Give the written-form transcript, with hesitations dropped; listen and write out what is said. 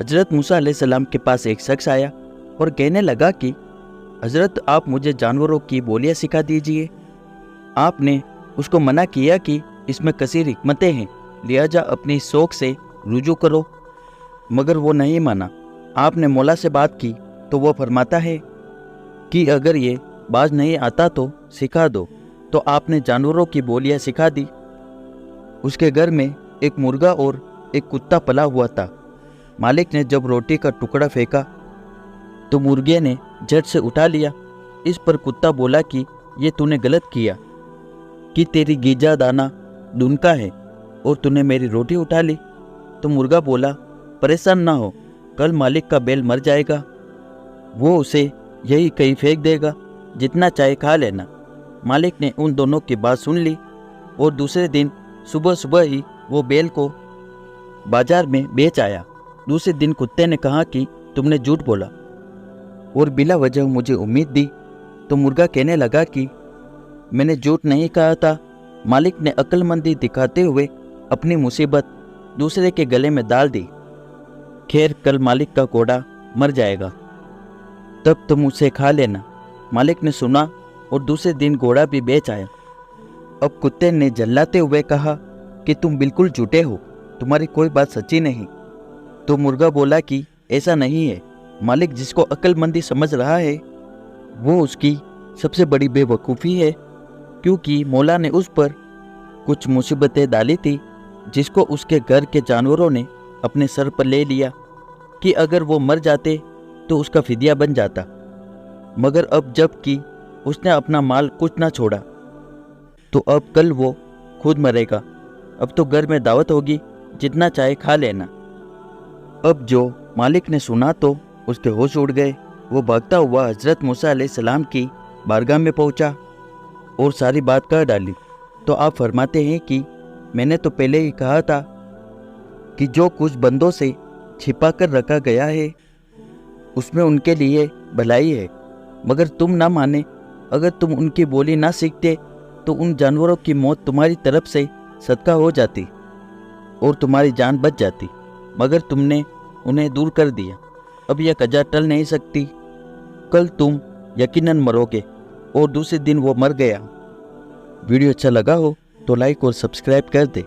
हज़रत मूसा अलैहिस्सलाम के पास एक शख्स आया और कहने लगा कि हज़रत, आप मुझे जानवरों की बोलियां सिखा दीजिए। आपने उसको मना किया कि इसमें कसीर हिकमतें हैं, लिहाजा अपनी शौक से रुजू करो, मगर वो नहीं माना। आपने मौला से बात की तो वो फरमाता है कि अगर ये बाज नहीं आता तो सिखा दो। तो आपने जानवरों की बोलियां सिखा दी। उसके घर में एक मुर्गा और एक कुत्ता पला हुआ था। मालिक ने जब रोटी का टुकड़ा फेंका तो मुर्गे ने झट से उठा लिया। इस पर कुत्ता बोला कि ये तूने गलत किया कि तेरी गीजा दाना डुनका है और तूने मेरी रोटी उठा ली। तो मुर्गा बोला, परेशान ना हो, कल मालिक का बैल मर जाएगा, वो उसे यही कहीं फेंक देगा, जितना चाहे खा लेना। मालिक ने उन दोनों की बात सुन ली और दूसरे दिन सुबह सुबह ही वो बैल को बाजार में बेच आया। दूसरे दिन कुत्ते ने कहा कि तुमने झूठ बोला और बिला वजह मुझे उम्मीद दी। तो मुर्गा कहने लगा कि मैंने झूठ नहीं कहा था। मालिक ने अक्लमंदी दिखाते हुए अपनी मुसीबत दूसरे के गले में डाल दी। खैर, कल मालिक का घोड़ा मर जाएगा, तब तुम उसे खा लेना। मालिक ने सुना और दूसरे दिन घोड़ा भी बेच आया। अब कुत्ते ने झल्लाते हुए कहा कि तुम बिल्कुल झूठे हो, तुम्हारी कोई बात सच्ची नहीं। तो मुर्गा बोला कि ऐसा नहीं है, मालिक जिसको अक्लमंदी समझ रहा है वो उसकी सबसे बड़ी बेवकूफ़ी है, क्योंकि मौला ने उस पर कुछ मुसीबतें डाली थी जिसको उसके घर के जानवरों ने अपने सर पर ले लिया कि अगर वो मर जाते तो उसका फिदिया बन जाता। मगर अब जब कि उसने अपना माल कुछ ना छोड़ा तो अब कल वो खुद मरेगा। अब तो घर में दावत होगी, जितना चाहे खा लेना। अब जो मालिक ने सुना तो उसके होश उड़ गए। वो भागता हुआ हज़रत मूसा अलैहिस्सलाम की बारगाह में पहुंचा और सारी बात कह डाली। तो आप फरमाते हैं कि मैंने तो पहले ही कहा था कि जो कुछ बंदों से छिपा कर रखा गया है उसमें उनके लिए भलाई है, मगर तुम ना माने। अगर तुम उनकी बोली ना सीखते तो उन जानवरों की मौत तुम्हारी तरफ से सदका हो जाती और तुम्हारी जान बच जाती, मगर तुमने उन्हें दूर कर दिया। अब यह कजा टल नहीं सकती। कल तुम यकीनन मरोगे। और दूसरे दिन वो मर गया। वीडियो अच्छा लगा हो तो लाइक और सब्सक्राइब कर दे।